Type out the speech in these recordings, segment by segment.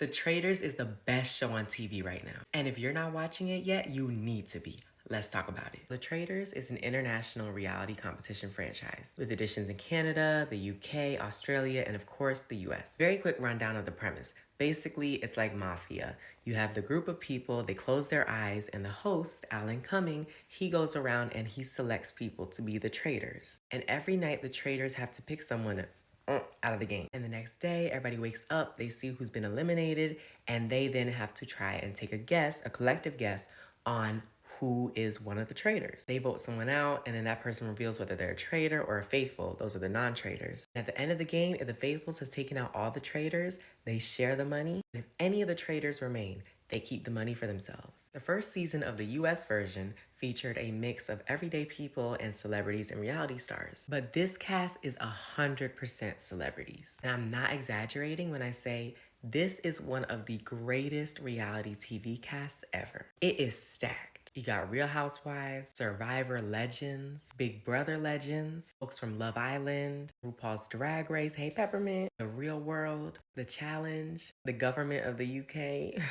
The Traitors is the best show on TV right now. And if you're not watching it yet, you need to be. Let's talk about it. The Traitors is an international reality competition franchise with editions in Canada, the UK, Australia, and of course the US. Very quick rundown of the premise. Basically, it's like Mafia. You have the group of people, they close their eyes, and the host, Alan Cumming, he goes around and he selects people to be the traitors. And every night the traitors have to pick someone out of the game. And the next day, everybody wakes up, they see who's been eliminated, and they then have to try and take a guess, a collective guess, on who is one of the traitors. They vote someone out, and then that person reveals whether they're a traitor or a faithful. Those are the non-traitors. At the end of the game, if the faithfuls have taken out all the traitors, they share the money. And if any of the traitors remain, they keep the money for themselves. The first season of the US version featured a mix of everyday people and celebrities and reality stars. But this cast is 100% celebrities. And I'm not exaggerating when I say this is one of the greatest reality TV casts ever. It is stacked. You got Real Housewives, Survivor legends, Big Brother legends, folks from Love Island, RuPaul's Drag Race, Hey Peppermint, The Real World, The Challenge, the government of the UK,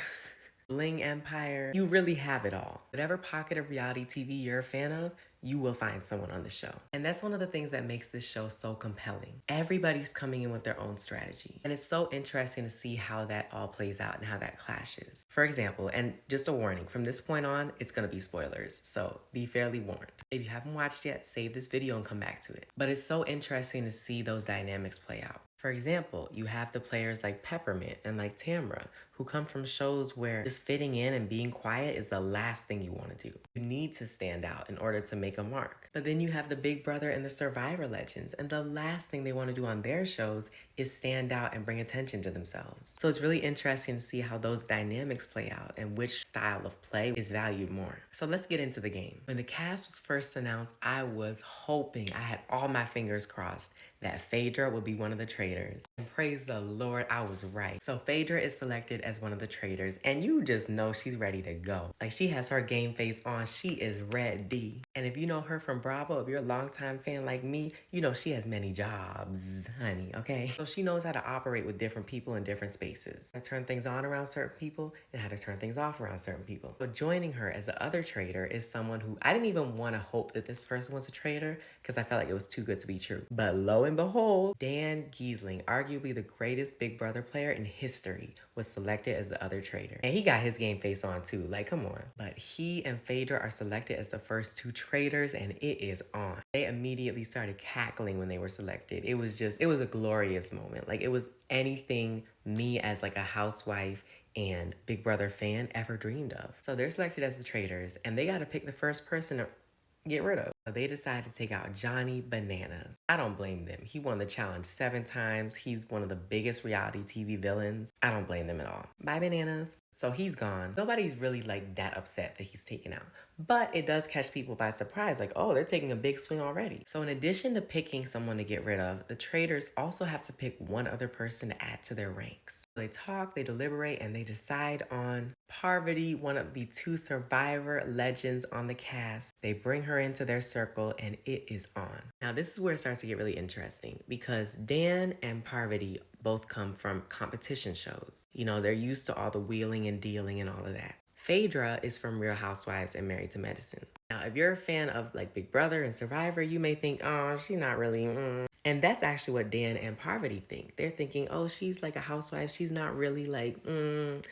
Bling Empire. You really have it all. Whatever pocket of reality TV you're a fan of, you will find someone on the show. And that's one of the things that makes this show so compelling. Everybody's coming in with their own strategy. And it's so interesting to see how that all plays out and how that clashes. For example, and just a warning, from this point on, it's gonna be spoilers. So be fairly warned. If you haven't watched yet, save this video and come back to it. But it's so interesting to see those dynamics play out. For example, you have the players like Peppermint and like Tamra, who come from shows where just fitting in and being quiet is the last thing you want to do. You need to stand out in order to make a mark. But then you have the Big Brother and the Survivor legends, and the last thing they want to do on their shows is stand out and bring attention to themselves. So it's really interesting to see how those dynamics play out and which style of play is valued more. So let's get into the game. When the cast was first announced, I was hoping, I had all my fingers crossed, that Phaedra would be one of the traitors. And praise the Lord, I was right. So Phaedra is selected as one of the traitors, and you just know she's ready to go. Like, she has her game face on. She is ready. And if you know her from Bravo, if you're a longtime fan like me, you know she has many jobs, honey, okay? So she knows how to operate with different people in different spaces. How to turn things on around certain people and how to turn things off around certain people. So joining her as the other traitor is someone who I didn't even want to hope that this person was a traitor because I felt like it was too good to be true. But lo and behold, Dan Giesling, arguably the greatest Big Brother player in history, was selected as the other traitor. And he got his game face on too, like come on. But he and Phaedra are selected as the first two traitors, and it is on. They immediately started cackling when they were selected. It was a glorious moment. Like, it was anything me as like a housewife and Big Brother fan ever dreamed of. So they're selected as the traitors, and they got to pick the first person to get rid of. So they decided to take out Johnny Bananas. I don't blame them. He won the challenge 7 times. He's one of the biggest reality TV villains. I don't blame them at all. Bye, Bananas. So he's gone. Nobody's really like that upset that he's taken out. But it does catch people by surprise, like, oh, they're taking a big swing already. So in addition to picking someone to get rid of, the traitors also have to pick one other person to add to their ranks. They talk, they deliberate, and they decide on Parvati, one of the 2 Survivor legends on the cast. They bring her into their circle, and it is on. Now, this is where it starts to get really interesting because Dan and Parvati both come from competition shows. You know, they're used to all the wheeling and dealing and all of that. Phaedra is from Real Housewives and Married to Medicine. Now, if you're a fan of like Big Brother and Survivor, you may think, oh, she's not really, And that's actually what Dan and Parvati think. They're thinking, oh, she's like a housewife. She's not really like,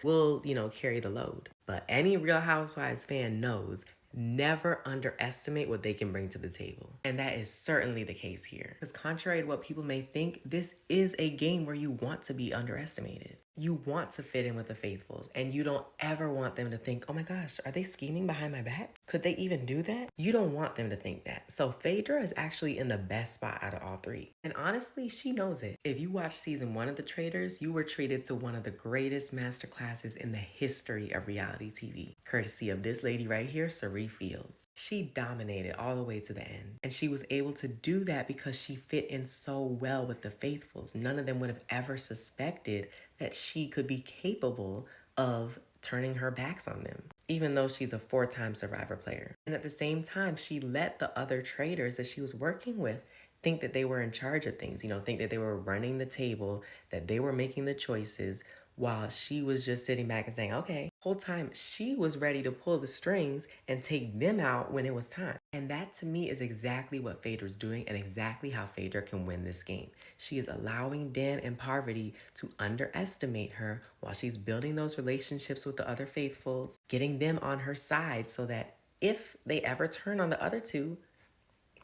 will, carry the load. But any Real Housewives fan knows never underestimate what they can bring to the table. And that is certainly the case here. Because contrary to what people may think, this is a game where you want to be underestimated. You want to fit in with the faithfuls, and you don't ever want them to think, oh my gosh, are they scheming behind my back? Could they even do that? You don't want them to think that. So Phaedra is actually in the best spot out of all 3. And honestly, she knows it. If you watch season 1 of The Traitors, you were treated to one of the greatest masterclasses in the history of reality TV, courtesy of this lady right here, Sari Fields. She dominated all the way to the end. And she was able to do that because she fit in so well with the faithfuls. None of them would have ever suspected that she could be capable of turning her backs on them, even though she's a 4-time Survivor player. And at the same time, she let the other traitors that she was working with think that they were in charge of things, think that they were running the table, that they were making the choices, while she was just sitting back and saying, okay. Whole time she was ready to pull the strings and take them out when it was time. And that to me is exactly what Phaedra's doing and exactly how Phaedra can win this game. She is allowing Dan and Parvati to underestimate her while she's building those relationships with the other faithfuls, getting them on her side so that if they ever turn on the other two,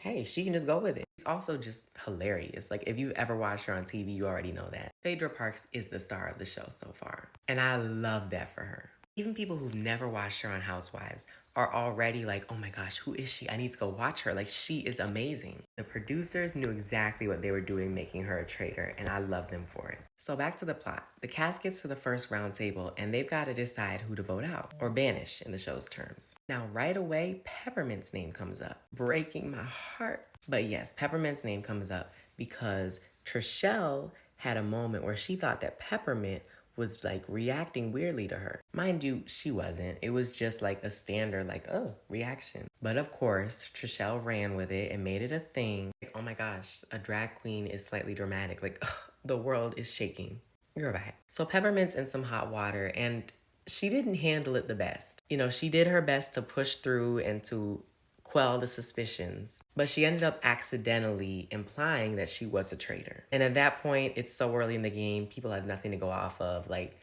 hey, she can just go with it. It's also just hilarious. Like, if you ever watched her on TV, you already know that. Phaedra Parks is the star of the show so far. And I love that for her. Even people who've never watched her on Housewives are already like, oh my gosh, who is she? I need to go watch her. Like, she is amazing. The producers knew exactly what they were doing, making her a traitor, and I love them for it. So back to the plot. The cast gets to the first round table, and they've got to decide who to vote out, or banish in the show's terms. Now, right away, Peppermint's name comes up, breaking my heart. But yes, Peppermint's name comes up because Trishelle had a moment where she thought that Peppermint was like reacting weirdly to her. Mind you, she wasn't. It was just like a standard, like, oh, reaction. But of course, Trishelle ran with it and made it a thing. Like, oh my gosh, a drag queen is slightly dramatic. Like, ugh, the world is shaking. You're right. So Peppermint's in some hot water and she didn't handle it the best. You know, she did her best to push through and to quell the suspicions, but she ended up accidentally implying that she was a traitor. And at that point, it's so early in the game, people have nothing to go off of. Like,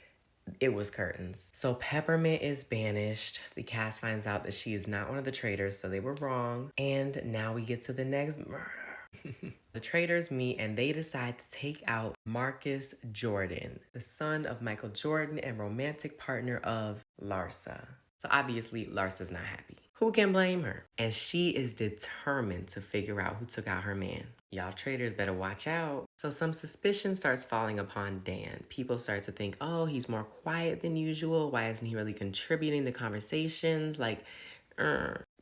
it was curtains. So Peppermint is banished. The cast finds out that she is not one of the traitors, so they were wrong. And now we get to the next murder. The traitors meet and they decide to take out Marcus Jordan, the son of Michael Jordan and romantic partner of Larsa. So obviously, Larsa's not happy. Who can blame her? And she is determined to figure out who took out her man. Y'all traitors better watch out. So some suspicion starts falling upon Dan. People start to think, oh, he's more quiet than usual. Why isn't he really contributing to conversations? Like,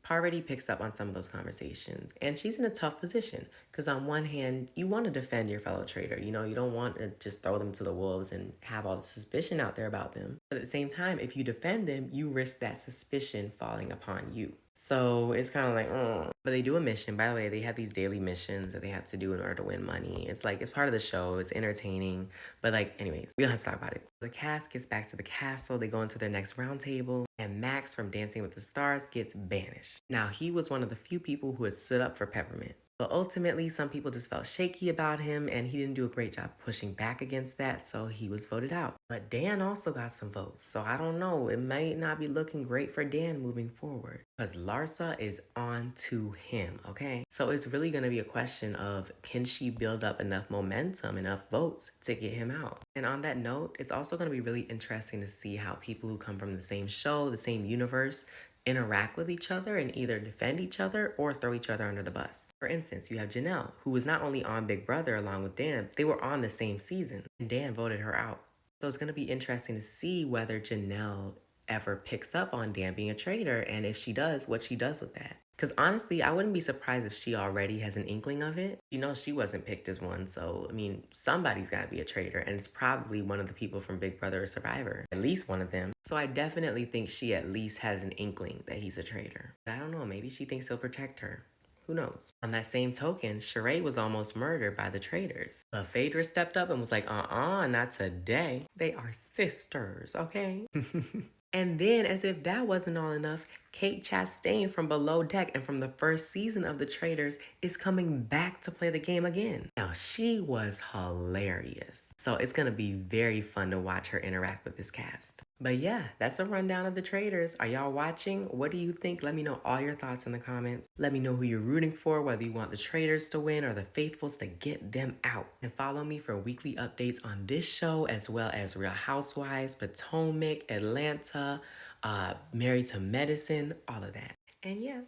Parvati picks up on some of those conversations, and she's in a tough position because on one hand, you want to defend your fellow traitor. You know, you don't want to just throw them to the wolves and have all the suspicion out there about them. But at the same time, if you defend them, you risk that suspicion falling upon you. So it's kind of like, But they do a mission. By the way, they have these daily missions that they have to do in order to win money. It's like, it's part of the show. It's entertaining. But like, anyways, we don't have to talk about it. The cast gets back to the castle. They go into their next round table. And Max from Dancing with the Stars gets banished. Now, he was one of the few people who had stood up for Peppermint. But ultimately, some people just felt shaky about him, and he didn't do a great job pushing back against that, so he was voted out. But Dan also got some votes, so I don't know. It might not be looking great for Dan moving forward, because Larsa is on to him, okay? So it's really going to be a question of, can she build up enough momentum, enough votes to get him out? And on that note, it's also going to be really interesting to see how people who come from the same show, the same universe, interact with each other and either defend each other or throw each other under the bus. For instance, you have Janelle, who was not only on Big Brother along with Dan, they were on the same season, and Dan voted her out. So it's going to be interesting to see whether Janelle ever picks up on Dan being a traitor, and if she does, what she does with that. Because honestly, I wouldn't be surprised if she already has an inkling of it. You know, she wasn't picked as one, so, I mean, somebody's got to be a traitor, and it's probably one of the people from Big Brother or Survivor. At least one of them. So I definitely think she at least has an inkling that he's a traitor. I don't know, maybe she thinks he'll protect her. Who knows? On that same token, Sheree was almost murdered by the traitors. But Phaedra stepped up and was like, not today. They are sisters, okay? And then, as if that wasn't all enough, Kate Chastain from Below Deck and from the first season of The Traitors is coming back to play the game again. Now, she was hilarious. So it's going to be very fun to watch her interact with this cast. But yeah, that's a rundown of The Traitors. Are y'all watching? What do you think? Let me know all your thoughts in the comments. Let me know who you're rooting for, whether you want the traitors to win or the faithfuls to get them out. And follow me for weekly updates on this show, as well as Real Housewives, Potomac, Atlanta, Married to Medicine, all of that. And yeah,